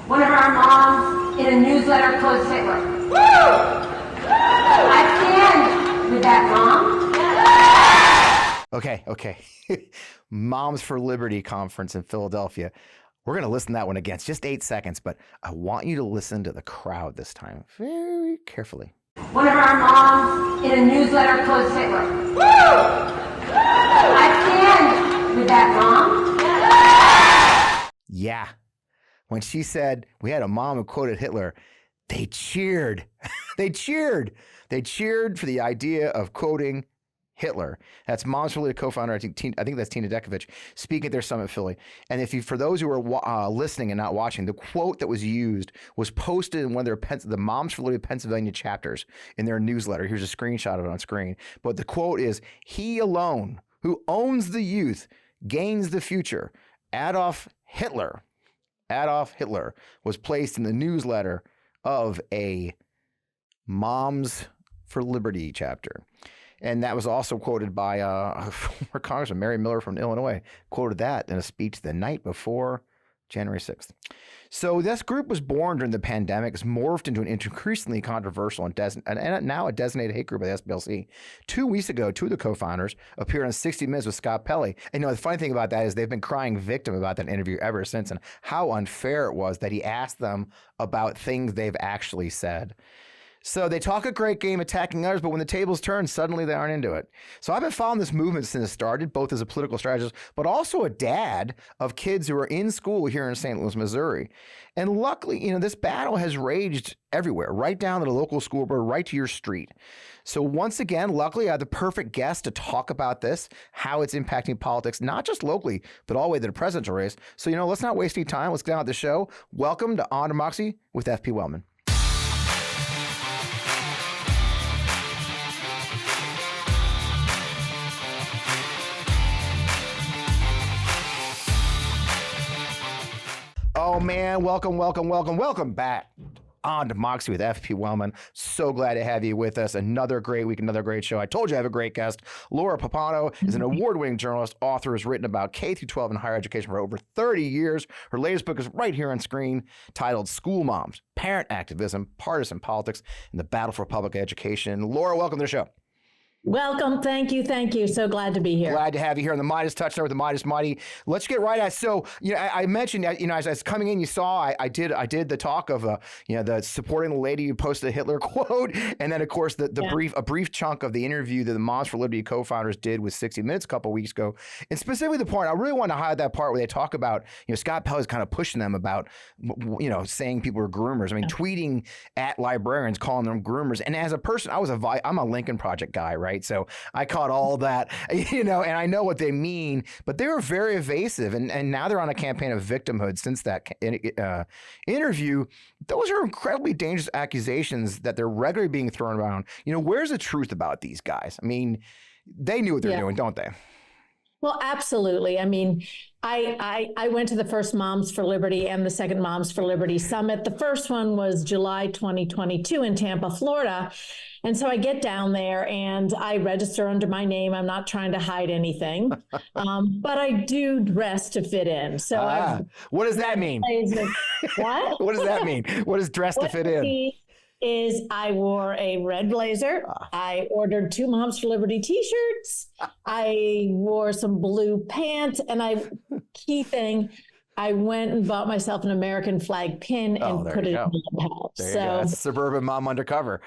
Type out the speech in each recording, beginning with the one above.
One of our moms in a newsletter quotes Hitler. Woo! I stand with that mom. Okay. Moms for Liberty conference in Philadelphia. We're going to listen to that one again. It's just 8 seconds, but I want you to listen to the crowd this time very carefully. One of our moms in a newsletter quotes Hitler. Woo! I stand with that mom. Yeah. When she said we had a mom who quoted Hitler, they cheered. They cheered for the idea of quoting Hitler. That's Moms for Liberty co-founder, I think that's Tina Dekovich, speaking at their summit in Philly. And for those who are listening and not watching, the quote that was used was posted in one of the Moms for Liberty Pennsylvania chapters in their newsletter. Here's a screenshot of it on screen. But the quote is, "He alone who owns the youth gains the future." Adolf Hitler was placed in the newsletter of a Moms for Liberty chapter. And that was also quoted by former Congressman Mary Miller from Illinois, quoted that in a speech the night before January 6th. So this group was born during the pandemic. It's morphed into an increasingly controversial and now a designated hate group by the SPLC. 2 weeks ago, two of the co-founders appeared on 60 Minutes with Scott Pelley. And the funny thing about that is they've been crying victim about that interview ever since and how unfair it was that he asked them about things they've actually said. So they talk a great game attacking others, but when the tables turn, suddenly they aren't into it. So I've been following this movement since it started, both as a political strategist, but also a dad of kids who are in school here in St. Louis, Missouri. And luckily, this battle has raged everywhere, right down to the local school board, right to your street. So once again, luckily, I had the perfect guest to talk about this, how it's impacting politics, not just locally, but all the way to the presidential race. So, let's not waste any time. Let's get on with the show. Welcome to On Democracy with F.P. Wellman. Oh, man, welcome back on Democracy with F.P. Wellman. So glad to have you with us. Another great week, another great show. I told you I have a great guest. Laura Pappano is an award-winning journalist, author, has written about K-12 and higher education for over 30 years. Her latest book is right here on screen, titled School Moms, Parent Activism, Partisan Politics, and the Battle for Public Education. Laura, welcome to the show. Welcome. Thank you. So glad to be here. Glad to have you here on the Midas Touchdown with the Midas Mighty. Let's get right at it. So, I mentioned, as I was coming in, you saw I did the talk of, the supporting the lady who posted a Hitler quote. And then, of course, a brief chunk of the interview that the Moms for Liberty co-founders did with 60 Minutes a couple of weeks ago. And specifically the part, I really want to highlight that part where they talk about, Scott Pelley's kind of pushing them about, saying people are groomers. I mean, tweeting at librarians, calling them groomers. And as a person, I'm a Lincoln Project guy, right? So I caught all that, and I know what they mean, but they were very evasive. And now they're on a campaign of victimhood since that interview. Those are incredibly dangerous accusations that they're regularly being thrown around. Where's the truth about these guys? I mean, they knew what they're doing, don't they? Well, absolutely. I mean, I went to the first Moms for Liberty and the second Moms for Liberty Summit. The first one was July 2022 in Tampa, Florida. And so I get down there and I register under my name. I'm not trying to hide anything, but I do dress to fit in. So what does that mean? What? What does that mean? What is dress to fit in? Is I wore a red blazer. I ordered 2 Moms for Liberty t-shirts. I wore some blue pants, and key thing, I went and bought myself an American flag pin and put it in the house. So that's suburban mom undercover.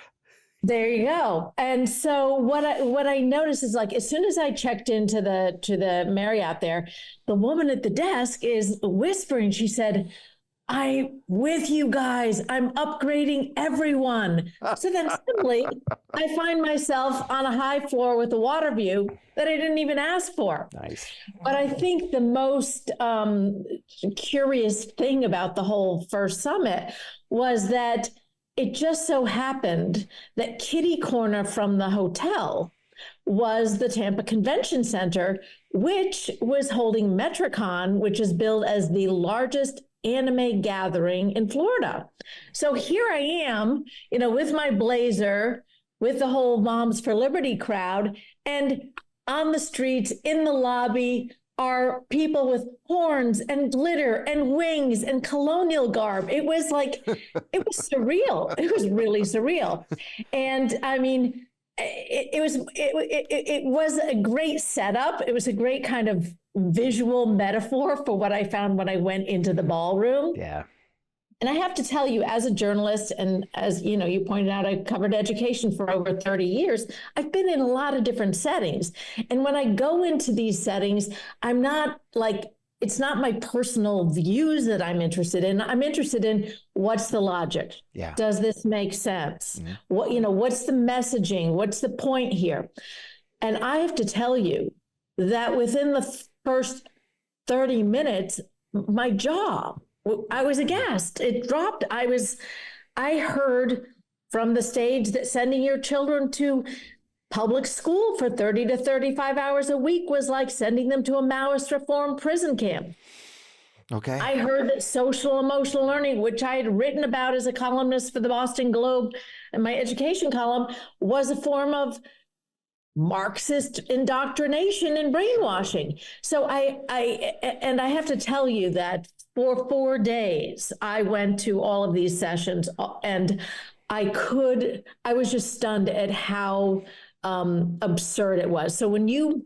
There you go. And so what I noticed is, like, as soon as I checked into the Marriott there, the woman at the desk is whispering. She said, "I'm with you guys. I'm upgrading everyone." So then suddenly I find myself on a high floor with a water view that I didn't even ask for. Nice. But I think the most curious thing about the whole first summit was that it just so happened that kitty corner from the hotel was the Tampa Convention Center, which was holding MetroCon, which is billed as the largest anime gathering in Florida. So here I am, with my blazer, with the whole Moms for Liberty crowd, and on the streets, in the lobby, are people with horns and glitter and wings and colonial garb. It was like, it was surreal. It was really surreal. And I mean, it was a great setup. It was a great kind of visual metaphor for what I found when I went into the ballroom. Yeah. And I have to tell you, as a journalist, and as you know, you pointed out, I covered education for over 30 years. I've been in a lot of different settings. And when I go into these settings, I'm not like, it's not my personal views that I'm interested in. I'm interested in what's the logic? Yeah. Does this make sense? What, you know, what's the messaging? What's the point here? And I have to tell you that within the first 30 minutes, my jaw, I was aghast. It dropped. I heard from the stage that sending your children to public school for 30 to 35 hours a week was like sending them to a Maoist reform prison camp. Okay. I heard that social emotional learning, which I had written about as a columnist for the Boston Globe in my education column, was a form of Marxist indoctrination and brainwashing. So I have to tell you that for 4 days, I went to all of these sessions, and I was just stunned at how absurd it was. So when you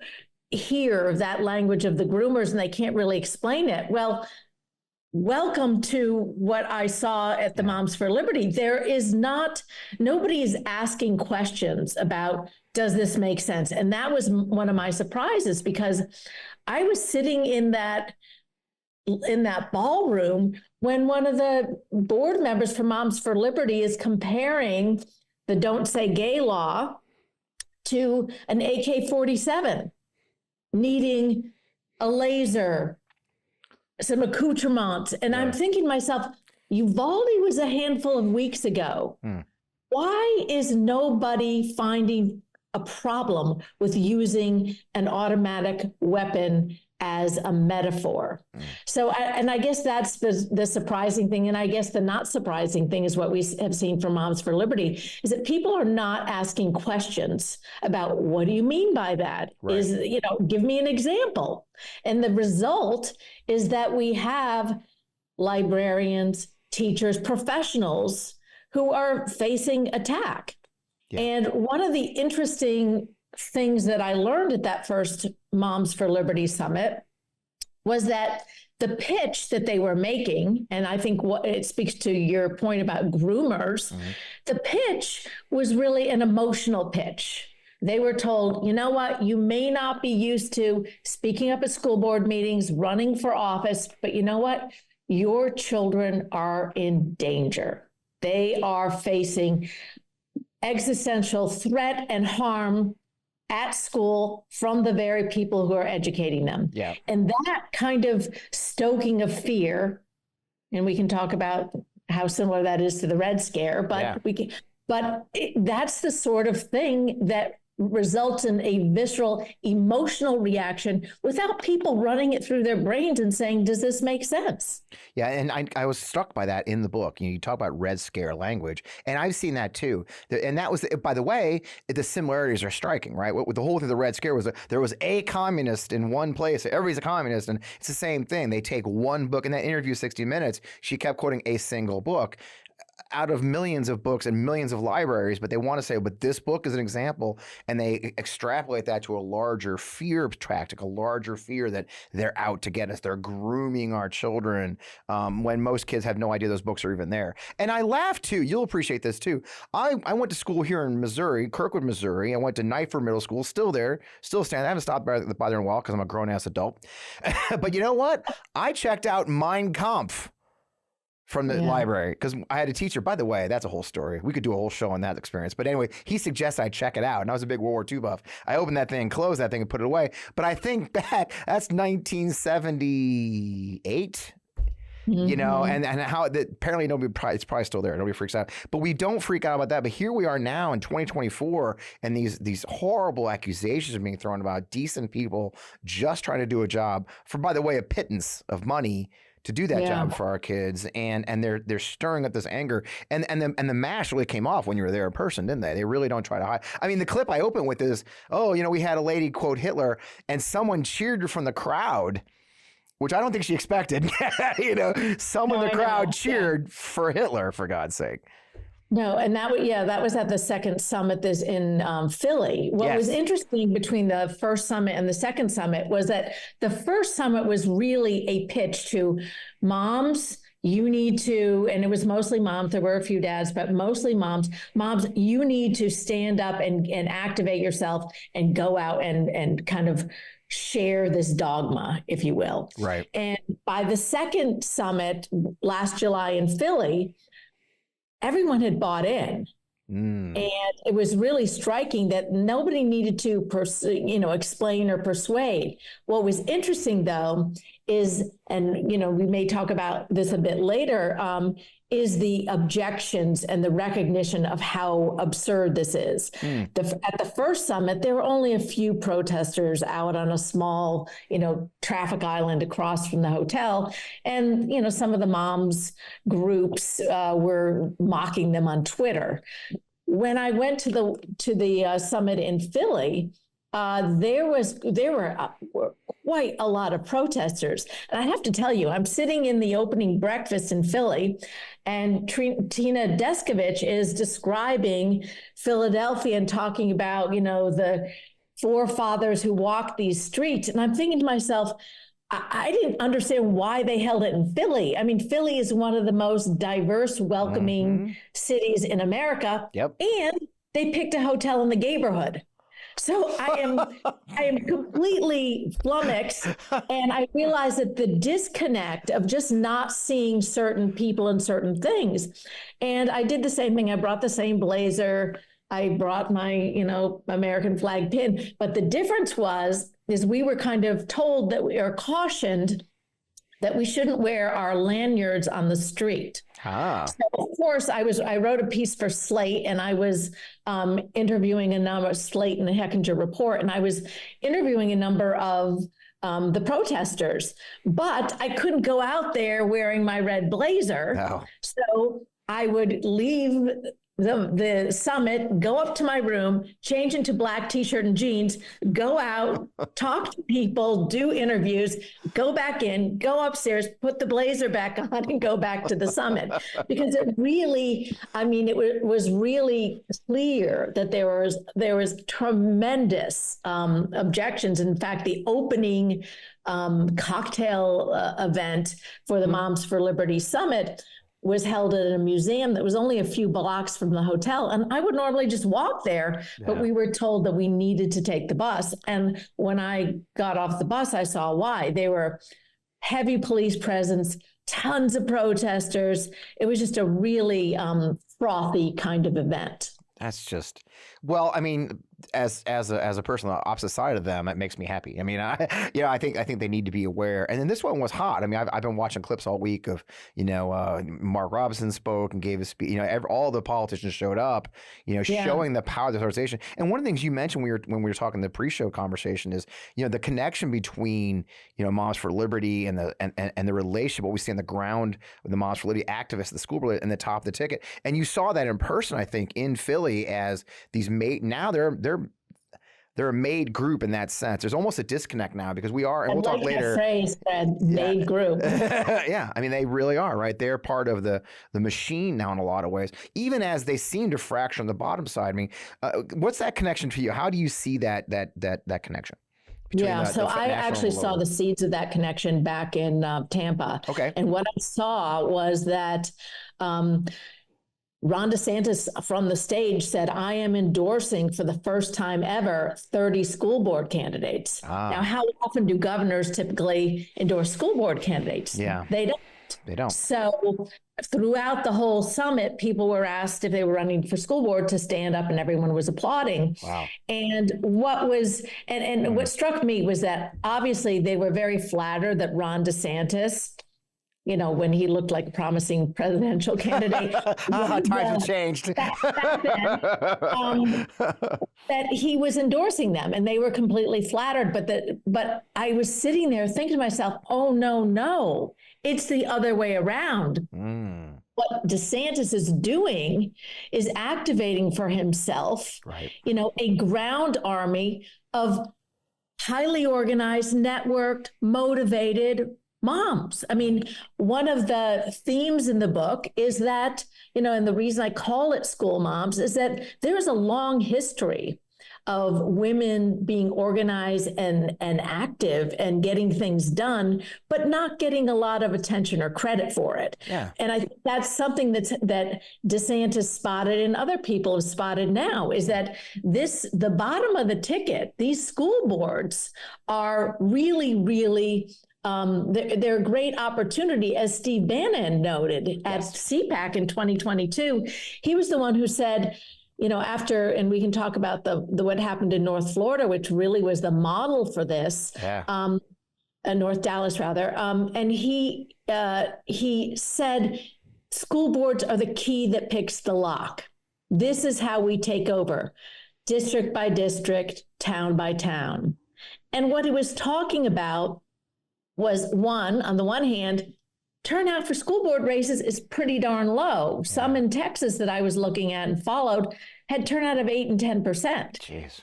hear that language of the groomers and they can't really explain it, well, welcome to what I saw at the Moms for Liberty. Nobody is asking questions about, does this make sense? And that was one of my surprises, because I was sitting in that ballroom when one of the board members for Moms for Liberty is comparing the Don't Say Gay law to an AK-47, needing a laser, some accoutrements. And I'm thinking to myself, Uvalde was a handful of weeks ago. Why is nobody finding a problem with using an automatic weapon as a metaphor? So, I guess that's the surprising thing. And I guess the not surprising thing is what we have seen from Moms for Liberty, is that people are not asking questions about, what do you mean by that? Right. Give me an example. And the result is that we have librarians, teachers, professionals who are facing attack. Yeah. And one of the interesting things that I learned at that first Moms for Liberty summit was that the pitch that they were making, and I think what it speaks to your point about groomers, the pitch was really an emotional pitch. They were told, you know what, you may not be used to speaking up at school board meetings, running for office, but you know what? Your children are in danger. They are facing existential threat and harm at school from the very people who are educating them. Yeah. And that kind of stoking of fear, and we can talk about how similar that is to the Red Scare, but that's the sort of thing that results in a visceral emotional reaction without people running it through their brains and saying, does this make sense? Yeah, and I was struck by that in the book. You talk about Red Scare language, and I've seen that too. And that was, by the way, the similarities are striking, right? What the whole thing of the Red Scare was, there was a communist in one place. Everybody's a communist, and it's the same thing. They take one book. In that interview, 60 Minutes, she kept quoting a single book out of millions of books and millions of libraries, but they want to say, but this book is an example, and they extrapolate that to a larger fear tactic, a larger fear that they're out to get us. They're grooming our children, when most kids have no idea those books are even there. And I laugh too. You'll appreciate this too. I went to school here in Missouri, Kirkwood, Missouri. I went to Knifer Middle School, still there, still standing. I haven't stopped by there in a while because I'm a grown-ass adult. But you know what? I checked out Mein Kampf from the library, because I had a teacher, by the way, that's a whole story. We could do a whole show on that experience. But anyway, he suggests I check it out. And I was a big World War II buff. I opened that thing, closed that thing, and put it away. But I think back, that's 1978. You know, and how that apparently it's probably still there. Nobody freaks out, but we don't freak out about that. But here we are now in 2024, and these horrible accusations are being thrown about decent people just trying to do a job for, by the way, a pittance of money to do that Yeah. job for our kids, and they're stirring up this anger, and the mask really came off when you were there in person, didn't they? They really don't try to hide. I mean, the clip I open with is, oh, we had a lady quote Hitler, and someone cheered from the crowd, which I don't think she expected. Someone in the crowd cheered for Hitler, for God's sake. No, and that was at the second summit in Philly. What was interesting between the first summit and the second summit was that the first summit was really a pitch to moms. You need to, and it was mostly moms. There were a few dads, but mostly moms. Moms, you need to stand up and activate yourself and go out and kind of share this dogma, if you will. Right. And by the second summit last July in Philly, everyone had bought in. And it was really striking that nobody needed to, explain or persuade. What was interesting, though, is, and, we may talk about this a bit later, is the objections and the recognition of how absurd this is. At the first summit, there were only a few protesters out on a small, traffic island across from the hotel. And, some of the moms groups were mocking them on Twitter. When I went to the summit in Philly, there were quite a lot of protesters. And I have to tell you, I'm sitting in the opening breakfast in Philly, and Tina Descovich is describing Philadelphia and talking about, the forefathers who walked these streets. And I'm thinking to myself, I didn't understand why they held it in Philly. I mean, Philly is one of the most diverse, welcoming cities in America. Yep. And they picked a hotel in the neighborhood. So I am completely flummoxed, and I realize that the disconnect of just not seeing certain people and certain things. And I did the same thing. I brought the same blazer. I brought my, American flag pin. But the difference is we were kind of told that we are cautioned that we shouldn't wear our lanyards on the street. So of course, I wrote a piece for Slate, and I was interviewing a number of Slate and the Hechinger Report, and I was interviewing a number of the protesters, but I couldn't go out there wearing my red blazer. No. So I would leave the summit, go up to my room, change into black t-shirt and jeans, go out, talk to people, do interviews, go back in, go upstairs, put the blazer back on, and go back to the summit. Because it really, it was really clear that there was tremendous objections. In fact, the opening cocktail event for the Moms for Liberty Summit was held at a museum that was only a few blocks from the hotel. And I would normally just walk there, but we were told that we needed to take the bus. And when I got off the bus, I saw why. There were heavy police presence, tons of protesters. It was just a really frothy kind of event. That's just, well, as a person on the opposite side of them, it makes me happy. I think they need to be aware. And then this one was hot. I've been watching clips all week of, Mark Robinson spoke and gave a speech. All the politicians showed up, showing the power of the organization. And one of the things you mentioned when we were talking the pre-show conversation is, the connection between, Moms for Liberty and the relationship, what we see on the ground with the Moms for Liberty activists, the school board, and the top of the ticket. And you saw that in person, I think, in Philly as these now they're a made group in that sense. There's almost a disconnect now because we are, and we'll talk later. Phrase, Fred, made group. Yeah, they really are, right? They're part of the machine now in a lot of ways, even as they seem to fracture on the bottom side. What's that connection to you? How do you see that connection? So I actually saw the seeds of that connection back in Tampa. Okay. And what I saw was that Ron DeSantis from the stage said, I am endorsing for the first time ever 30 school board candidates. Now, how often do governors typically endorse school board candidates? Yeah. They don't. So throughout the whole summit, people were asked if they were running for school board to stand up, and everyone was applauding. Wow. And what struck me was that obviously they were very flattered that Ron DeSantis, when he looked like a promising presidential candidate. Times have changed. Back then, that he was endorsing them, and they were completely flattered. But I was sitting there thinking to myself, oh, no, It's the other way around. What DeSantis is doing is activating for himself, a ground army of highly organized, networked, motivated moms. I mean, one of the themes in the book is that, and the reason I call it School Moms is that there is a long history of women being organized and active and getting things done, but not getting a lot of attention or credit for it. Yeah. And I think that's something that DeSantis spotted and other people have spotted now, is that the bottom of the ticket, these school boards are really, really they're a great opportunity, as Steve Bannon noted at CPAC in 2022. He was the one who said, after, and we can talk about the what happened in North Florida, which really was the model for this, North Dallas rather, and he said, school boards are the key that picks the lock. This is how we take over, district by district, town by town. And what he was talking about was, on the one hand, turnout for school board races is pretty darn low. Some in Texas that I was looking at and followed had turnout of 8 and 10%. Jeez.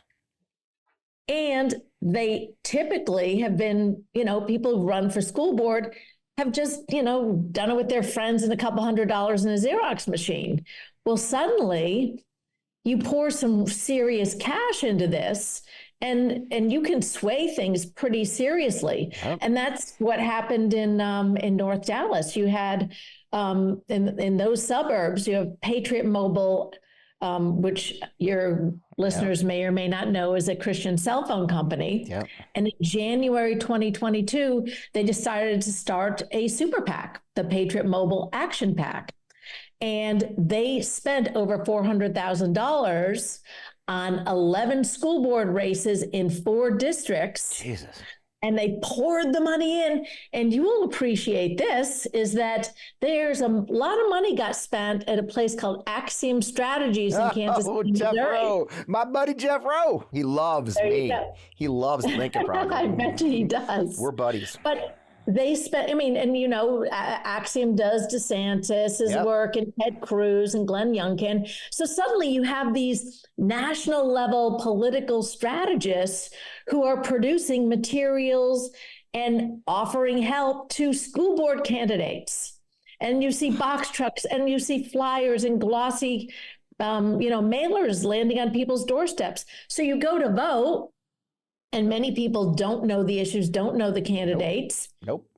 And they typically have been, people who run for school board have just, done it with their friends and a couple $100s in a Xerox machine. Well, suddenly you pour some serious cash into this, and you can sway things pretty seriously. Yep. And that's what happened in North Dallas. You had in those suburbs, you have Patriot Mobile, which your listeners may or may not know is a Christian cell phone company. Yep. And in January 2022, they decided to start a super PAC, the Patriot Mobile Action PAC. And they spent over $400,000 on 11 school board races in 4 districts. Jesus. And they poured the money in. And you will appreciate this, is that there's a lot of money got spent at a place called Activism Strategies in Kansas City, Jeff Missouri. Rowe, my buddy Jeff Rowe. He loves me. He loves the Lincoln Project. I bet he does. We're buddies. But they spent, Axiom does DeSantis' work, and Ted Cruz and Glenn Youngkin. So suddenly you have these national level political strategists who are producing materials and offering help to school board candidates. And you see box trucks and you see flyers and glossy, mailers landing on people's doorsteps. So you go to vote, and many people don't know the issues, don't know the candidates. Nope.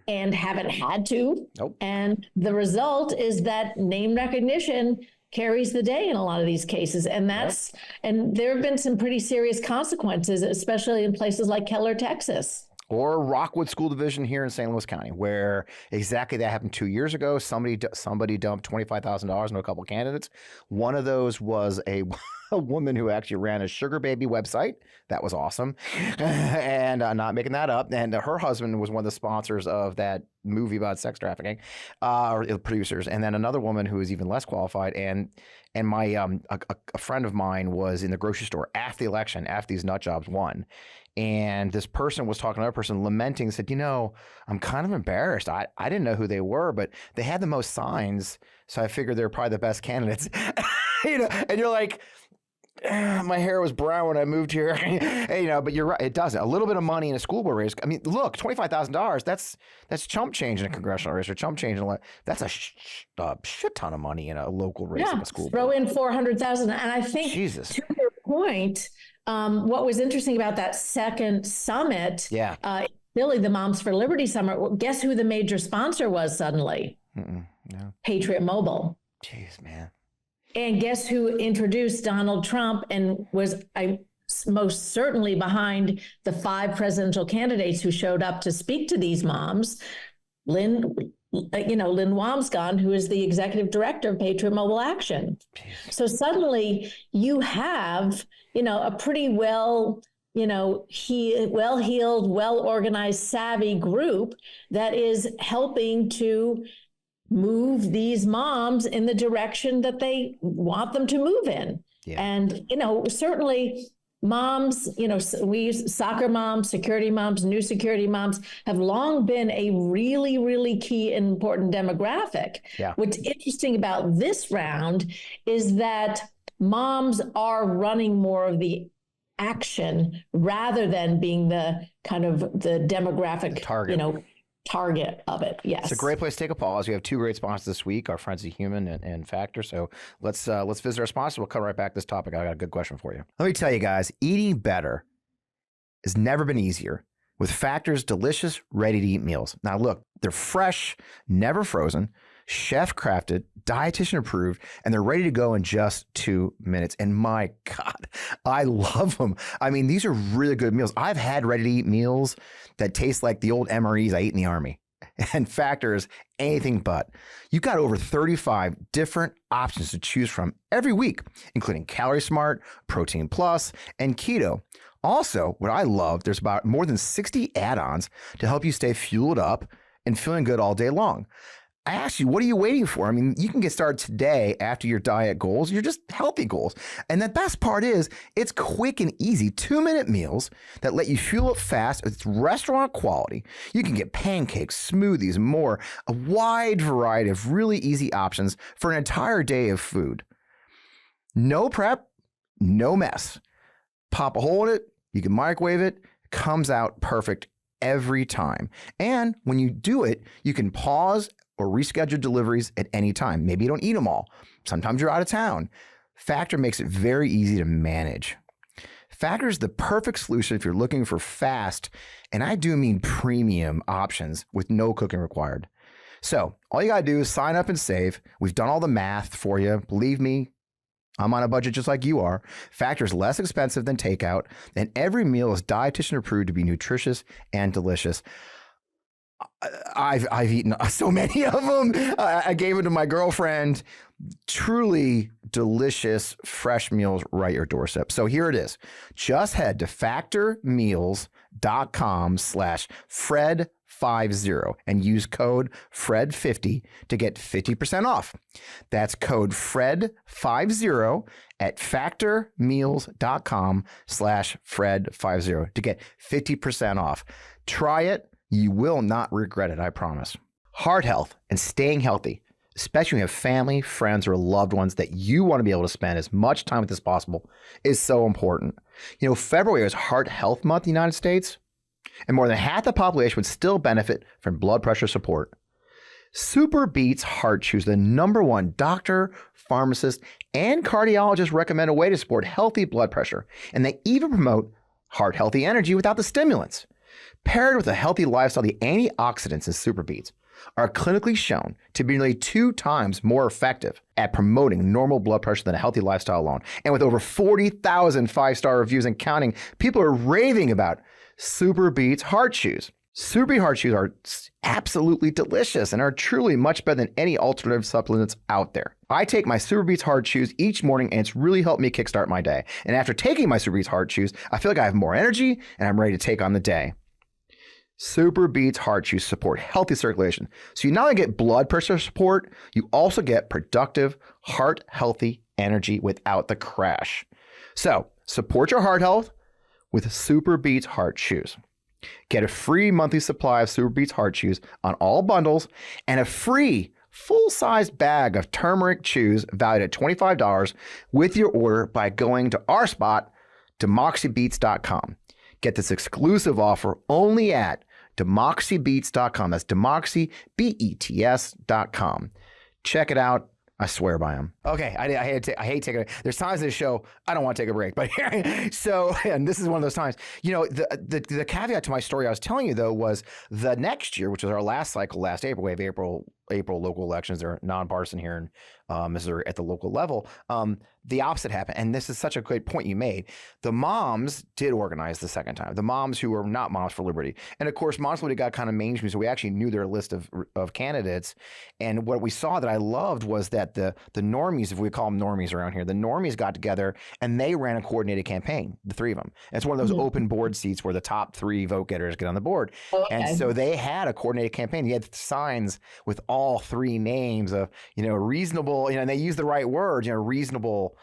And haven't had to. Nope. And the result is that name recognition carries the day in a lot of these cases. And and there have been some pretty serious consequences, especially in places like Keller, Texas. Or Rockwood School Division here in St. Louis County, where exactly that happened 2 years ago. Somebody dumped $25,000 into a couple of candidates. One of those was a woman who actually ran a sugar baby website. That was awesome. And not making that up. And her husband was one of the sponsors of that movie about sex trafficking, or the producers. And then another woman who was even less qualified. And my a friend of mine was in the grocery store after the election, after these nut jobs won. And this person was talking to another person, lamenting, said, I'm kind of embarrassed. I didn't know who they were, but they had the most signs. So I figured they were probably the best candidates. And you're like, my hair was brown when I moved here. But you're right. It doesn't. A little bit of money in a school board race. I mean, look, $25,000, that's chump change in a congressional race, or chump change in that's a shit ton of money in a local race in a school board. Throw in $400,000. And I think, to your point, what was interesting about that second summit, Billy, the Moms for Liberty Summit, guess who the major sponsor was suddenly? No. Patriot Mobile. Jeez, man. And guess who introduced Donald Trump and was most certainly behind the 5 presidential candidates who showed up to speak to these moms? Lynn Wamsgone, who is the executive director of Patriot Mobile Action. So suddenly you have, a pretty well-heeled, well-organized, savvy group that is helping to move these moms in the direction that they want them to move in. Yeah. And, certainly moms, we soccer moms, security moms, new security moms have long been a really, really key and important demographic. Yeah. What's interesting about this round is that moms are running more of the action rather than being the kind of the demographic target of it. Yes. It's a great place to take a pause. We have two great sponsors this week, our friends at Human and Factor. So let's visit our sponsors. We'll come right back to this topic. I got a good question for you. Let me tell you guys, eating better has never been easier with Factor's delicious, ready-to-eat meals. Now look, they're fresh, never frozen, chef-crafted, dietitian approved, and they're ready to go in just 2 minutes. And my God, I love them. I mean, these are really good meals. I've had ready-to-eat meals that taste like the old MREs I ate in the Army. And Factor is anything but. You've got over 35 different options to choose from every week, including Calorie Smart, Protein Plus, and Keto. Also, what I love, there's about more than 60 add-ons to help you stay fueled up and feeling good all day long. I ask you, what are you waiting for? I mean, you can get started today after your diet goals, your just healthy goals. And the best part is it's quick and easy 2-minute meals that let you fuel up fast. It's restaurant quality. You can get pancakes, smoothies, and more, a wide variety of really easy options for an entire day of food. No prep, no mess. Pop a hole in it, you can microwave it, comes out perfect every time. And when you do it, you can pause or reschedule deliveries at any time. Maybe you don't eat them all. Sometimes you're out of town. Factor makes it very easy to manage. Factor is the perfect solution if you're looking for fast, and I do mean premium options with no cooking required. So all you gotta do is sign up and save. We've done all the math for you. Believe me, I'm on a budget just like you are. Factor is less expensive than takeout, and every meal is dietitian approved to be nutritious and delicious. I've eaten so many of them. I gave them to my girlfriend. Truly delicious, fresh meals right at your doorstep. So here it is. Just head to factormeals.com/Fred50 and use code Fred50 to get 50% off. That's code Fred50 at factormeals.com/Fred50 to get 50% off. Try it. You will not regret it, I promise. Heart health and staying healthy, especially when you have family, friends, or loved ones that you want to be able to spend as much time with as possible, is so important. You know, February is Heart Health Month in the United States, and more than half the population would still benefit from blood pressure support. Super Beats Heart Chews, the #1 doctor, pharmacist, and cardiologist recommended way to support healthy blood pressure, and they even promote heart healthy energy without the stimulants. Paired with a healthy lifestyle, the antioxidants in Super Beats are clinically shown to be nearly 2 times more effective at promoting normal blood pressure than a healthy lifestyle alone. And with over 40,000 5-star reviews and counting, people are raving about Super Beats Heart Chews. Super Beats Heart Chews are absolutely delicious and are truly much better than any alternative supplements out there. I take my Super Beats Heart Chews each morning, and it's really helped me kickstart my day. And after taking my Super Beats Heart Chews, I feel like I have more energy and I'm ready to take on the day. Super Beats Heart Chews support healthy circulation. So you not only get blood pressure support, you also get productive, heart healthy energy without the crash. So support your heart health with Super Beats Heart Chews. Get a free monthly supply of Super Beats Heart Chews on all bundles and a free full-size bag of turmeric chews valued at $25 with your order by going to our spot, demoxybeats.com. Get this exclusive offer only at demoxybeats.com. That's demoxybeats.com. Check it out. I swear by them. Okay, I hate taking. There's times in the show I don't want to take a break, but so and this is one of those times. You know, the caveat to my story I was telling you though was the next year, which was our last cycle, last April. We have April local elections. They're nonpartisan here in Missouri at the local level. The opposite happened, and this is such a great point you made. The moms did organize the second time. The moms who were not Moms for Liberty, and of course, Moms for Liberty got kind of mainstream, so we actually knew their list of candidates. And what we saw that I loved was that the normies, if we call them normies around here, the normies got together and they ran a coordinated campaign, the 3 of them. And it's one of those open board seats where the top 3 vote getters get on the board. Okay. And so they had a coordinated campaign. They had signs with all all three names of, reasonable, and they use the right words, reasonable,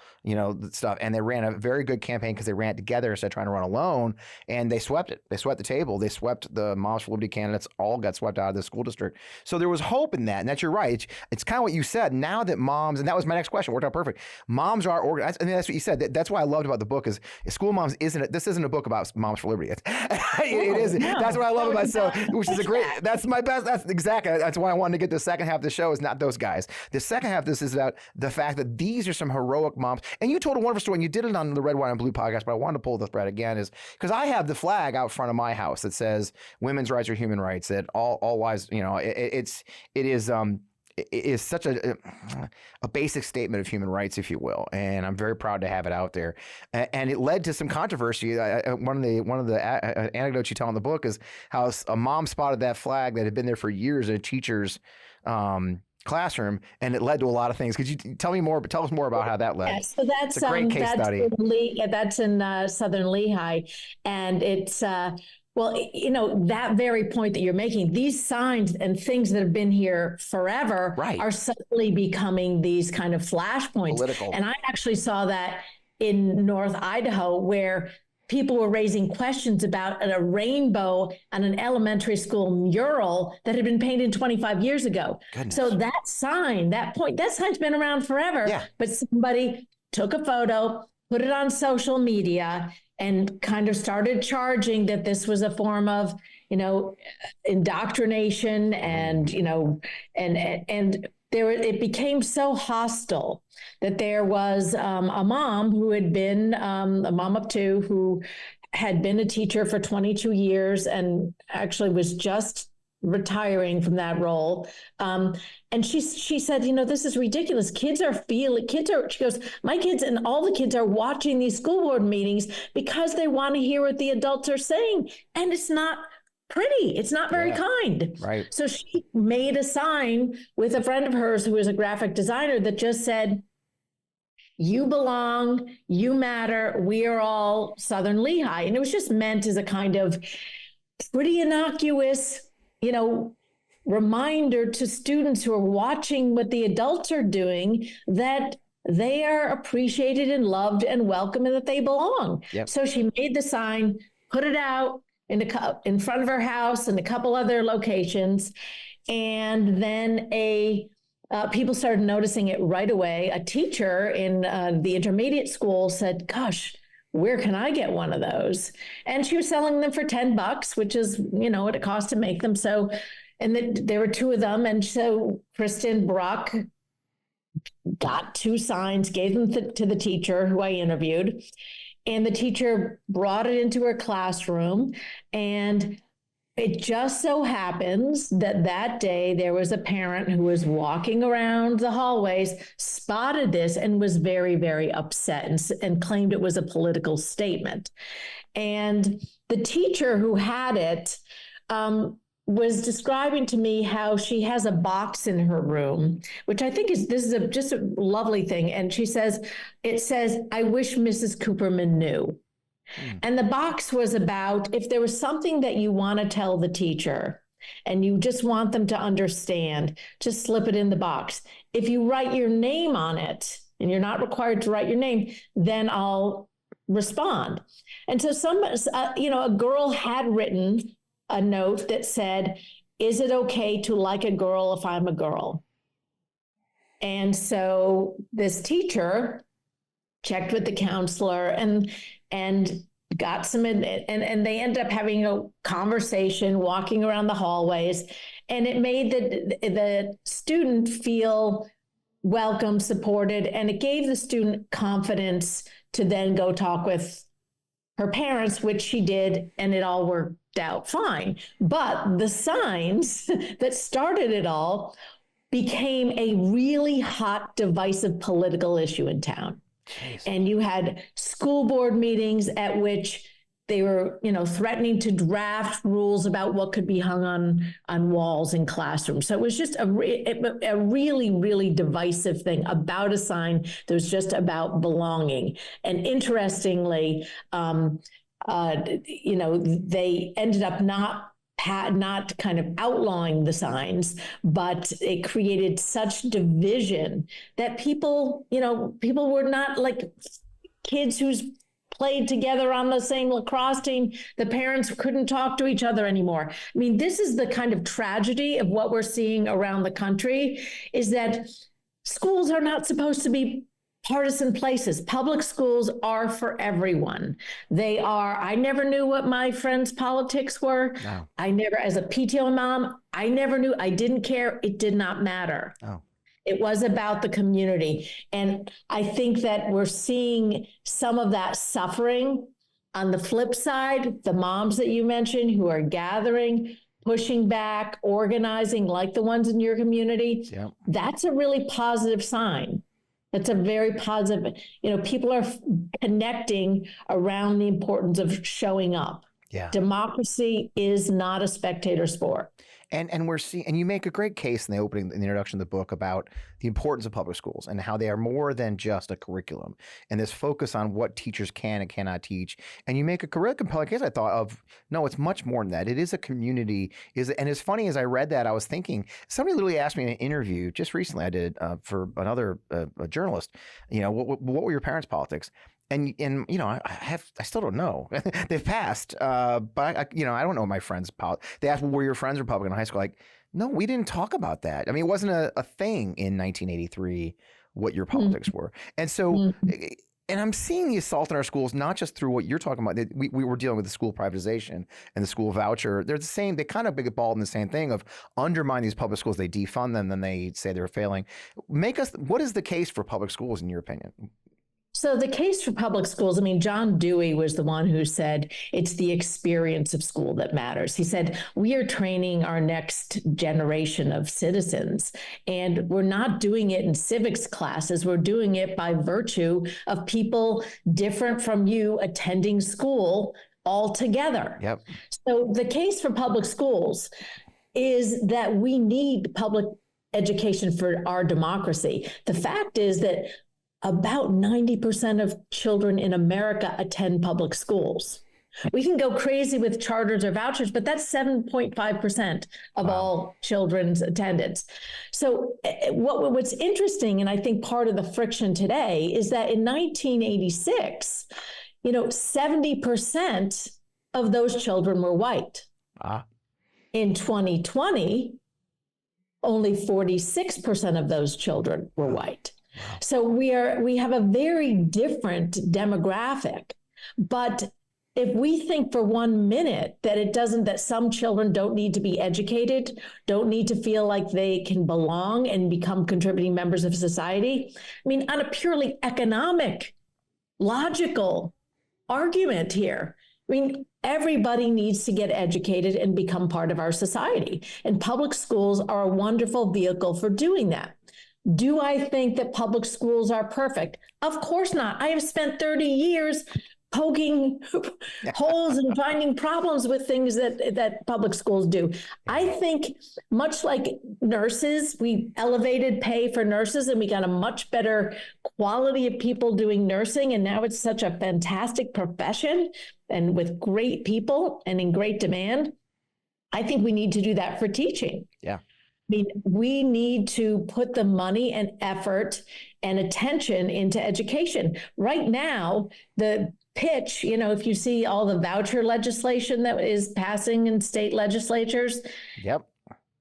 stuff. And they ran a very good campaign because they ran it together instead of trying to run alone. And they swept it. They swept the table. They swept the Moms for Liberty candidates, all got swept out of the school district. So there was hope in that. And that's, you're right. It's kind of what you said. Now that moms, and that was my next question, worked out perfect. Moms are organized. I mean, that's what you said. That's what I loved about the book is school moms this isn't a book about Moms for Liberty. It isn't. No, that's what I love about it. So, which is a great, that's my best. That's exactly. That's why I wanted to get the second half of the show is not those guys. The second half of this is about the fact that these are some heroic moms. And you told a wonderful story, and you did it on the Red, White, and Blue podcast, but I wanted to pull the thread again is because I have the flag out front of my house that says women's rights are human rights, that all lives, it is such a basic statement of human rights, if you will, and I'm very proud to have it out there. And it led to some controversy. One of the anecdotes you tell in the book is how a mom spotted that flag that had been there for years in a teacher's classroom, and it led to a lot of things. Could you tell us more about how that led? Yeah, so that's it's a great case study. That's in Southern Lehigh, and it's. Well, that very point that you're making, these signs and things that have been here forever are suddenly becoming these kind of flashpoints. Political. And I actually saw that in North Idaho, where people were raising questions about a rainbow on an elementary school mural that had been painted 25 years ago. Goodness. So that sign's been around forever, but somebody took a photo, put it on social media, and kind of started charging that this was a form of, indoctrination and, it became so hostile that there was a mom who had been a mom of two who had been a teacher for 22 years and actually was just retiring from that role. And she said, this is ridiculous. She goes, my kids and all the kids are watching these school board meetings because they want to hear what the adults are saying. And it's not pretty. It's not very kind. Right. So she made a sign with a friend of hers who is a graphic designer that just said, you belong, you matter, we are all Southern Lehigh. And it was just meant as a kind of pretty innocuous, reminder to students who are watching what the adults are doing that they are appreciated and loved and welcome and that they belong. Yep. So she made the sign, put it out in front of her house and a couple other locations. And then people started noticing it right away. A teacher in the intermediate school said, gosh, where can I get one of those? And she was selling them for $10, which is, what it costs to make them. So, and there were two of them. And so Kristen Brock got two signs, gave them to the teacher who I interviewed. And the teacher brought it into her classroom. And it just so happens that day there was a parent who was walking around the hallways, spotted this and was very, very upset and claimed it was a political statement. And the teacher who had it was describing to me how she has a box in her room, which I think is just a lovely thing. And she says, it says, I wish Mrs. Cooperman knew. And the box was about if there was something that you want to tell the teacher and you just want them to understand, just slip it in the box. If you write your name on it, and you're not required to write your name, then I'll respond. And so a girl had written a note that said, is it okay to like a girl if I'm a girl? And so this teacher checked with the counselor and got some, and they ended up having a conversation, walking around the hallways, and it made the student feel welcome, supported, and it gave the student confidence to then go talk with her parents, which she did, and it all worked out fine. But the signs that started it all became a really hot, divisive political issue in town. Jeez. And you had school board meetings at which they were, threatening to draft rules about what could be hung on walls in classrooms. So it was just a really, really divisive thing about a sign that was just about belonging. And interestingly, they ended up not not kind of outlawing the signs, but it created such division that people were not like kids who's played together on the same lacrosse team. The parents couldn't talk to each other anymore. I mean, this is the kind of tragedy of what we're seeing around the country, is that schools are not supposed to be partisan places. Public schools are for everyone. They are. I never knew what my friends' politics were. No. I never, as a PTO mom, I never knew. I didn't care. It did not matter. Oh. It was about the community. And I think that we're seeing some of that suffering. On the flip side, the moms that you mentioned who are gathering, pushing back, organizing like the ones in your community, yep. That's a really positive sign. That's a very positive, people are connecting around the importance of showing up. Yeah. Democracy is not a spectator sport. And we're seeing, and you make a great case in the introduction of the book about the importance of public schools and how they are more than just a curriculum, and this focus on what teachers can and cannot teach. And you make a really compelling case, I thought, of, no, it's much more than that. It is a community. And as funny as I read that, I was thinking, somebody literally asked me in an interview just recently, I did for another a journalist, what were your parents' politics? And I still don't know. They've passed, but I don't know my friends' politics. They asked, well, were your friends Republican in high school? Like, no, we didn't talk about that. I mean, it wasn't a thing in 1983 what your politics were. And so, and I'm seeing the assault in our schools, not just through what you're talking about. We were dealing with the school privatization and the school voucher. They're the same. They kind of get involved in the same thing of undermine these public schools. They defund them, then they say they're failing. What is the case for public schools in your opinion? So the case for public schools, John Dewey was the one who said it's the experience of school that matters. He said, we are training our next generation of citizens, and we're not doing it in civics classes. We're doing it by virtue of people different from you attending school all together. Yep. So the case for public schools is that we need public education for our democracy. The fact is that about 90% of children in America attend public schools. We can go crazy with charters or vouchers, but that's 7.5% of all children's attendance. So what's interesting, and I think part of the friction today, is that in 1986, 70% of those children were white. In 2020, only 46% of those children were white. So we have a very different demographic, but if we think for 1 minute that some children don't need to be educated, don't need to feel like they can belong and become contributing members of society, on a purely economic, logical argument here, everybody needs to get educated and become part of our society, and public schools are a wonderful vehicle for doing that. Do I think that public schools are perfect? Of course not. I have spent 30 years poking holes and finding problems with things that public schools do. I think much like nurses, we elevated pay for nurses and we got a much better quality of people doing nursing. And now it's such a fantastic profession and with great people and in great demand. I think we need to do that for teaching. Yeah. We need to put the money and effort and attention into education. Right now, the pitch, if you see all the voucher legislation that is passing in state legislatures, yep,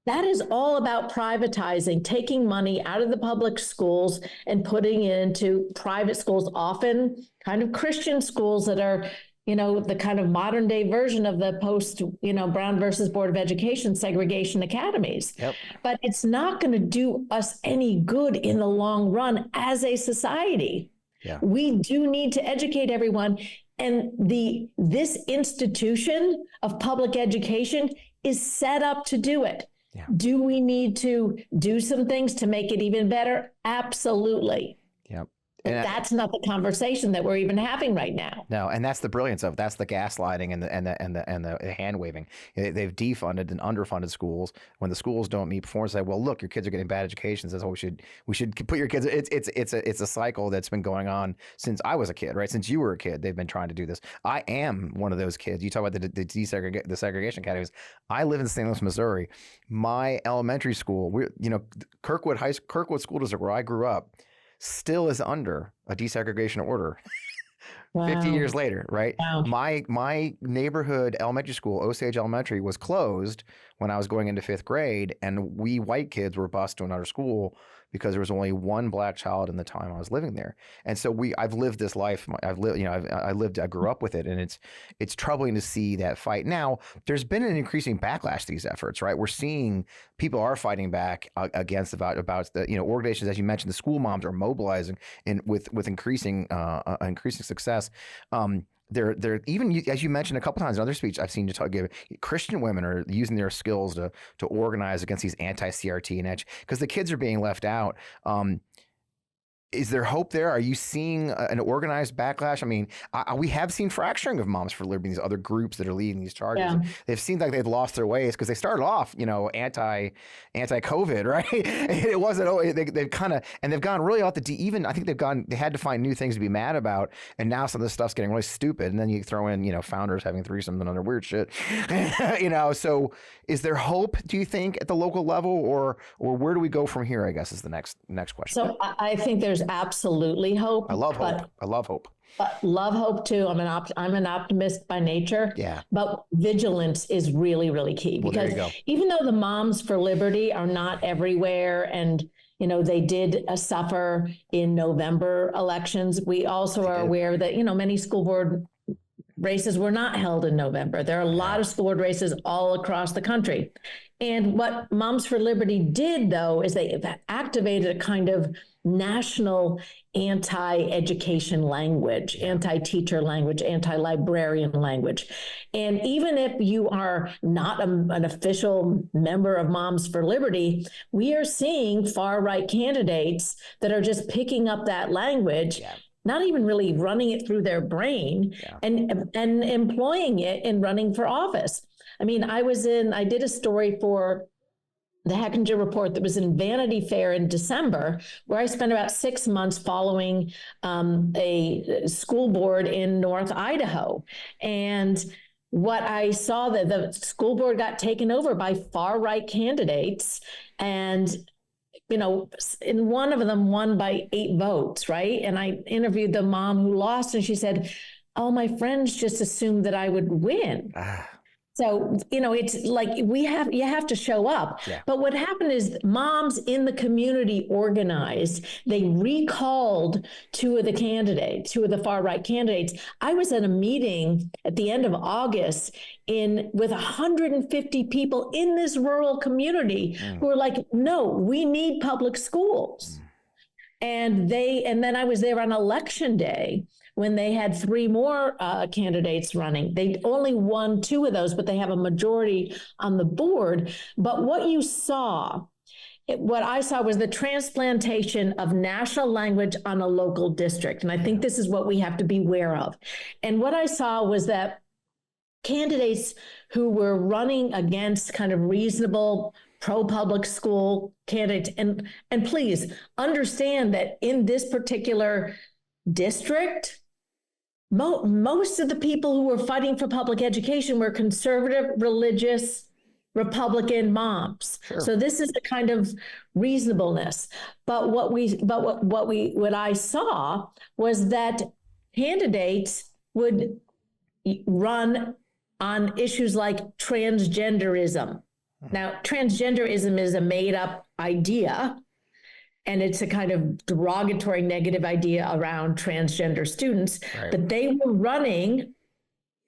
that is all about privatizing, taking money out of the public schools and putting it into private schools, often kind of Christian schools that are the kind of modern day version of the post, Brown versus Board of Education segregation academies. Yep. But it's not going to do us any good in the long run as a society. Yeah. We do need to educate everyone. And this institution of public education is set up to do it. Yeah. Do we need to do some things to make it even better? Absolutely. Yeah. But that's not the conversation that we're even having right now. No, and that's the brilliance of that's the gaslighting and the hand waving. They've defunded and underfunded schools. When the schools don't meet performance, say, well, look, your kids are getting bad educations. That's what we should put your kids. It's a cycle that's been going on since I was a kid, right? Since you were a kid, they've been trying to do this. I am one of those kids. You talk about the segregation categories. I live in St. Louis, Missouri. My elementary school, Kirkwood School District, where I grew up, still is under a desegregation order. Wow. 50 years later, right? Wow. My neighborhood elementary school, Osage Elementary, was closed when I was going into 5th grade, and we white kids were bused to another school because there was only one black child in the time I was living there. And so I've lived this life. I grew up with it, and it's troubling to see that fight. Now, there's been an increasing backlash to these efforts, right? We're seeing people are fighting back against about the organizations, as you mentioned, the school moms are mobilizing with increasing success. They're even, as you mentioned a couple times in other speech I've seen you talk, Christian women are using their skills to organize against these anti-CRT and edge because the kids are being left out. Is there hope there? Are you seeing an organized backlash? I mean, we have seen fracturing of Moms for Liberty, these other groups that are leading these charges. Yeah. They've seemed like they've lost their ways because they started off, anti-COVID, right? It wasn't. They've kind of, and they've gone really off the deep. Even I think they had to find new things to be mad about, and now some of this stuff's getting really stupid. And then you throw in, founders having threesomes and other weird shit. So is there hope? Do you think at the local level, or where do we go from here? I guess is the next question. So I think there's absolutely hope. I love hope. I love hope. But love hope too. I'm an optimist by nature. Yeah. But vigilance is really, really key because even though the Moms for Liberty are not everywhere, and they did suffer in November elections, we also are aware that many school board races were not held in November. There are a lot of school board races all across the country. And what Moms for Liberty did, though, is they activated a kind of national anti-education language, anti-teacher language, anti-librarian language. And even if you are not an official member of Moms for Liberty, we are seeing far-right candidates that are just picking up that language, not even really running it through their brain, and employing it in running for office. I mean, I did a story for the Hechinger Report that was in Vanity Fair in December, where I spent about 6 months following a school board in North Idaho. And what I saw, that the school board got taken over by far-right candidates, and in one of them won by 8 votes, right? And I interviewed the mom who lost, and she said, "Oh, my friends just assumed that I would win." So, it's like you have to show up. Yeah. But what happened is moms in the community organized. They recalled two of the far-right candidates. I was at a meeting at the end of August with 150 people in this rural community who were like, "No, we need public schools." And then I was there on election day when they had 3 more candidates running. They only won 2 of those, but they have a majority on the board. But what I saw was the transplantation of national language on a local district. And I think this is what we have to be aware of. And what I saw was that candidates who were running against kind of reasonable pro-public school candidates, and please understand that in this particular district, most of the people who were fighting for public education were conservative, religious, Republican moms. Sure. So this is the kind of reasonableness. But what I saw was that candidates would run on issues like transgenderism. Now, transgenderism is a made-up idea, and it's a kind of derogatory, negative idea around transgender students. Right. But they were running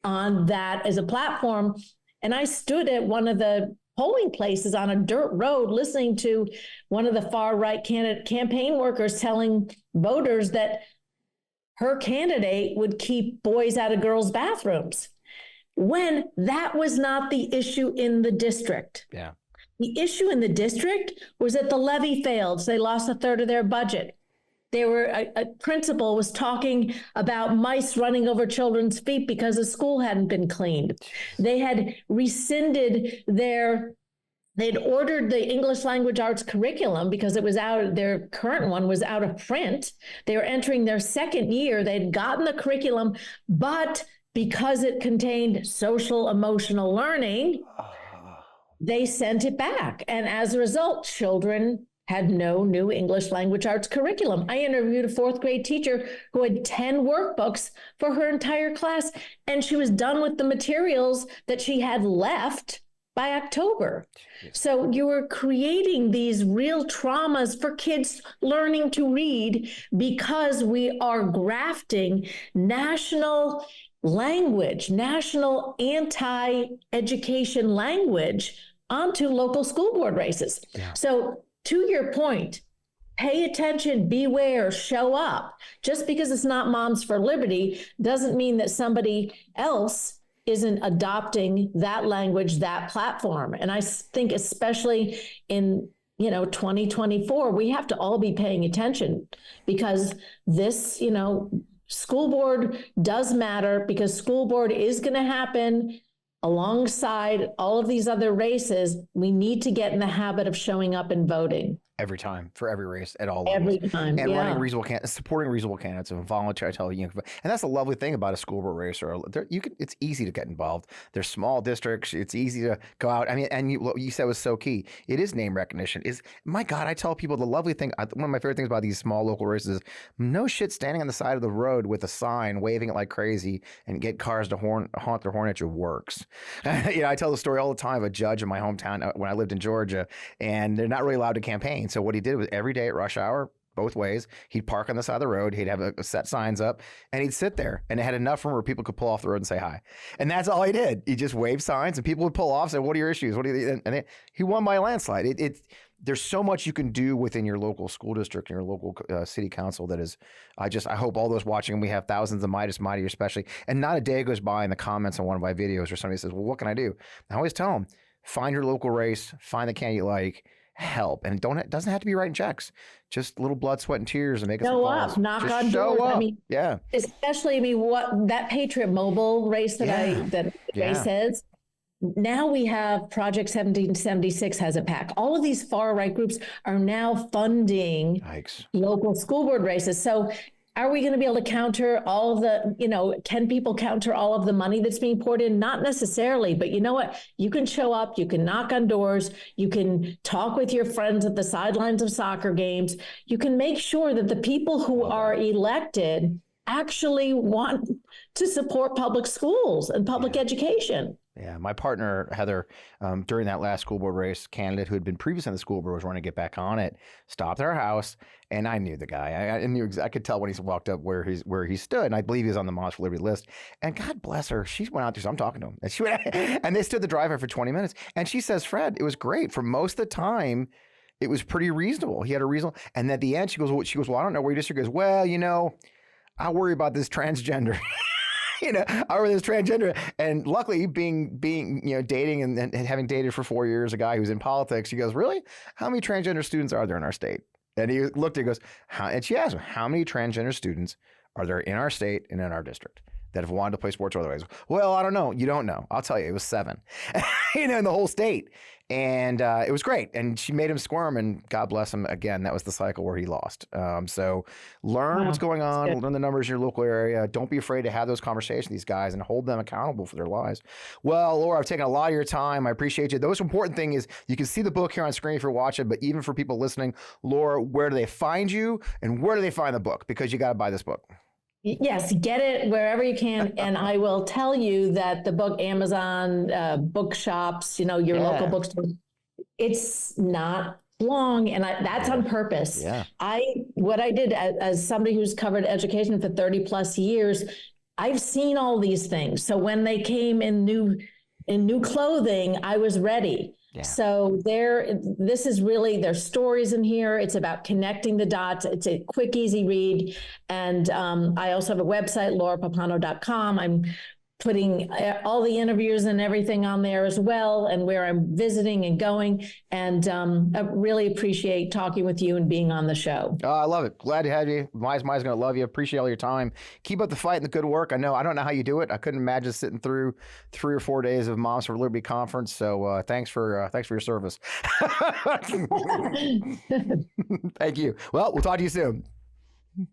on that as a platform. And I stood at one of the polling places on a dirt road listening to one of the far-right campaign workers telling voters that her candidate would keep boys out of girls' bathrooms, when that was not the issue in the district. Yeah. The issue in the district was that the levy failed, so they lost 1/3 of their budget. a principal was talking about mice running over children's feet because the school hadn't been cleaned. They had rescinded they'd ordered the English language arts curriculum because it was their current one was out of print. They were entering their second year. They'd gotten the curriculum, but because it contained social emotional learning, they sent it back. And as a result, children had no new English language arts curriculum. I interviewed a fourth grade teacher who had 10 workbooks for her entire class, and she was done with the materials that she had left by October. So you were creating these real traumas for kids learning to read because we are grafting national language, national anti-education language onto local school board races. Yeah. So to your point, pay attention, beware, show up. Just because it's not Moms for Liberty doesn't mean that somebody else isn't adopting that language, that platform. And I think especially in 2024, we have to all be paying attention because this, school board does matter because school board is going to happen alongside all of these other races. We need to get in the habit of showing up and voting. Every time, for every race, at all levels. Every time, and running reasonable candidates, supporting reasonable candidates, and volunteer. And that's the lovely thing about a school board race. It's easy to get involved. They're small districts. It's easy to go out. I mean, and what you said was so key. It is name recognition. My God, I tell people the lovely thing. One of my favorite things about these small local races is no shit standing on the side of the road with a sign, waving it like crazy, and get cars to honk their horn at you works. I tell the story all the time of a judge in my hometown when I lived in Georgia, and they're not really allowed to campaign. So what he did was every day at rush hour, both ways, he'd park on the side of the road, he'd have a set signs up, and he'd sit there, and it had enough room where people could pull off the road and say hi. And that's all he did. He just waved signs, and people would pull off, say, "What are your issues? What are you?" And he won by a landslide. There's so much you can do within your local school district and your local city council that is, I hope all those watching, and we have thousands of Mightier especially, and not a day goes by in the comments on one of my videos where somebody says, "Well, what can I do?" I always tell them, find your local race, find the candidate you like, help, and it doesn't have to be writing checks, just little blood, sweat, and tears, and make some calls. Knock just on show doors. Up. I mean, yeah. Especially, what that Patriot Mobile race that race is. Now we have Project 1776 has a PAC. All of these far right groups are now funding local school board races. So are we going to be able to counter all of the, can people counter all of the money that's being poured in? Not necessarily, but you know what? You can show up, you can knock on doors, you can talk with your friends at the sidelines of soccer games. You can make sure that the people who are elected actually want to support public schools and public education. Yeah, my partner, Heather, during that last school board race, candidate who had been previously in the school board was wanting to get back on it, stopped at our house, and I knew the guy. I could tell when he walked up where he stood, and I believe he was on the Moms for Liberty list. And God bless her, she went out there, so I'm talking to him. And they stood the drive for 20 minutes, and she says, "Fred, it was great. For most of the time, it was pretty reasonable. He had a reasonable." And at the end, she goes, "Well, I don't know where you disagree." He goes, "Well, I worry about this transgender." I worry this transgender, and luckily being dating and having dated for 4 years a guy who's in politics, he goes, "Really? How many transgender students are there in our state?" And he looked and goes, and she asked him, "How many transgender students are there in our state and in our district that have wanted to play sports or otherwise?" "Well, I don't know." "You don't know. I'll tell you, it was 7, in the whole state. And it was great. And she made him squirm, and God bless him. Again, that was the cycle where he lost. So learn what's going on, learn the numbers in your local area. Don't be afraid to have those conversations with these guys and hold them accountable for their lies. Well, Laura, I've taken a lot of your time. I appreciate you. The most important thing is you can see the book here on screen if you're watching, but even for people listening, Laura, where do they find you and where do they find the book? Because you got to buy this book. Yes, get it wherever you can. And I will tell you that the book, Amazon, bookshops, your local bookstore, it's not long. And that's on purpose. Yeah. What I did as somebody who's covered education for 30 plus years, I've seen all these things. So when they came in new clothing, I was ready. Yeah. So this is really, there's stories in here. It's about connecting the dots. It's a quick, easy read. And I also have a website, laurapappano.com. I'm putting all the interviews and everything on there as well, and where I'm visiting and going. And I really appreciate talking with you and being on the show. I love it. Glad to have you. Maya's going to love you. Appreciate all your time. Keep up the fight and the good work. I don't know how you do it. I couldn't imagine sitting through 3 or 4 days of Moms for Liberty conference. So thanks for your service. Thank you. Well, we'll talk to you soon.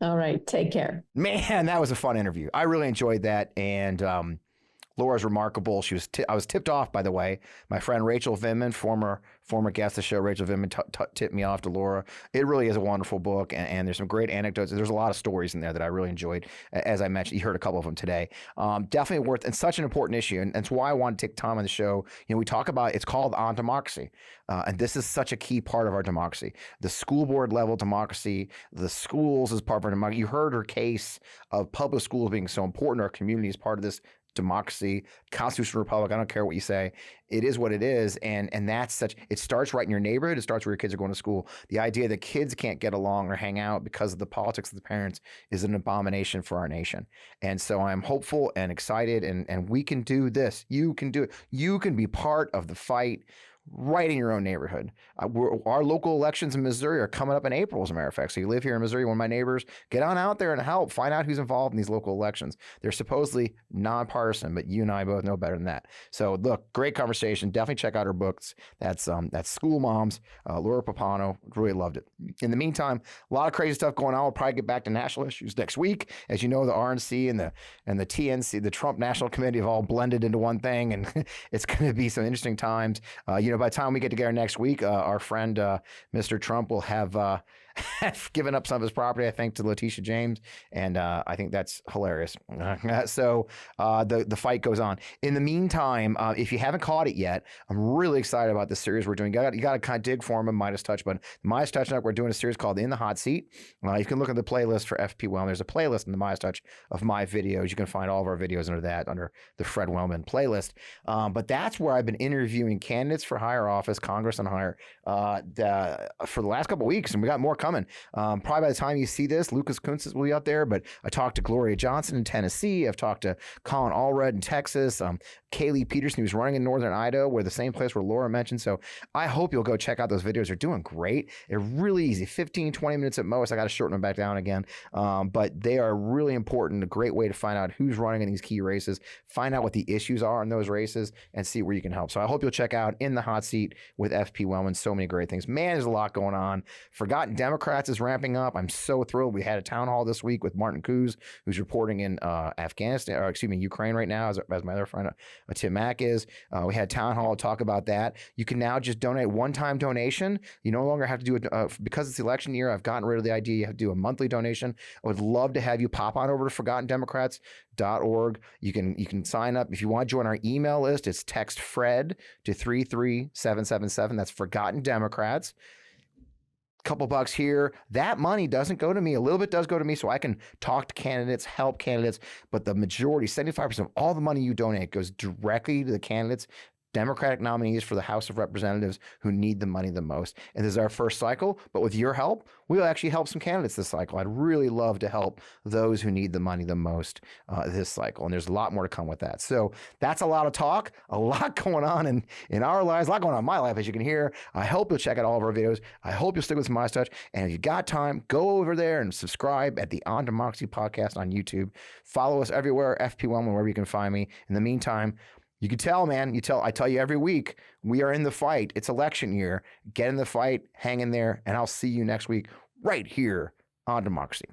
All right. Take care. Man, that was a fun interview. I really enjoyed that. And Laura's remarkable. I was tipped off, by the way. My friend Rachel Vindman, former guest of the show, Rachel Vindman, tipped me off to Laura. It really is a wonderful book, and there's some great anecdotes. There's a lot of stories in there that I really enjoyed. As I mentioned, you heard a couple of them today. Definitely worth, and such an important issue, and it's why I want to take time on the show. We talk about, it's called On Democracy, and this is such a key part of our democracy. The school board level democracy, the schools is part of our democracy. You heard her case of public schools being so important to our community as part of this democracy, constitutional republic. I don't care what you say. It is what it is. And that's such, it starts right in your neighborhood. It starts where your kids are going to school. The idea that kids can't get along or hang out because of the politics of the parents is an abomination for our nation. And so I'm hopeful and excited, and we can do this. You can do it. You can be part of the fight right in your own neighborhood. Our local elections in Missouri are coming up in April, as a matter of fact. So you live here in Missouri, one of my neighbors, get on out there and help. Find out who's involved in these local elections. They're supposedly nonpartisan, but you and I both know better than that. So look, great conversation. Definitely check out her books. That's School Moms, Laura Pappano. Really loved it. In the meantime, a lot of crazy stuff going on. We'll probably get back to national issues next week. As you know, the RNC and the TNC, the Trump National Committee, have all blended into one thing, and it's going to be some interesting times. By the time we get together next week, our friend Mr. Trump will have given up some of his property, I think, to Letitia James, and I think that's hilarious. So the fight goes on. In the meantime, if you haven't caught it yet, I'm really excited about this series we're doing. You got to kind of dig for him in Midas Touch, but Midas Touch Network, we're doing a series called In the Hot Seat. You can look at the playlist for FP Wellman. There's a playlist in the Midas Touch of my videos. You can find all of our videos under the Fred Wellman playlist. But that's where I've been interviewing candidates for higher office, Congress and higher, for the last couple of weeks, and we got more coming. Probably by the time you see this, Lucas Kunstz will be out there, but I talked to Gloria Johnson in Tennessee. I've talked to Colin Allred in Texas, Kaylee Peterson, who's running in Northern Idaho, where the same place where Laura mentioned. So I hope you'll go check out those videos. They're doing great. They're really easy, 15, 20 minutes at most. I got to shorten them back down again. But they are really important, a great way to find out who's running in these key races, find out what the issues are in those races, and see where you can help. So I hope you'll check out In the Hot Seat with FP Wellman. So many great things. Man, there's a lot going on. Forgotten Democrats is ramping up. I'm so thrilled. We had a town hall this week with Martin Coos, who's reporting in Ukraine right now, as my other friend Tim Mack is. We had town hall talk about that. You can now just donate one-time donation. You no longer have to do it because it's the election year. I've gotten rid of the idea you have to do a monthly donation. I would love to have you pop on over to ForgottenDemocrats.org. You can sign up if you want to join our email list. It's text Fred to 33777. That's Forgotten Democrats. Couple bucks here. That money doesn't go to me. A little bit does go to me so I can talk to candidates, help candidates, but the majority, 75% of all the money you donate goes directly to the candidates, Democratic nominees for the House of Representatives who need the money the most. And this is our first cycle, but with your help, we'll actually help some candidates this cycle. I'd really love to help those who need the money the most this cycle. And there's a lot more to come with that. So that's a lot of talk, a lot going on in our lives, a lot going on in my life, as you can hear. I hope you'll check out all of our videos. I hope you'll stick with Midas Touch. And if you got time, go over there and subscribe at the On Democracy podcast on YouTube. Follow us everywhere, FP Wellman, wherever you can find me. In the meantime, you can tell, man. I tell you every week, we are in the fight. It's election year. Get in the fight, hang in there, and I'll see you next week right here on Democracy.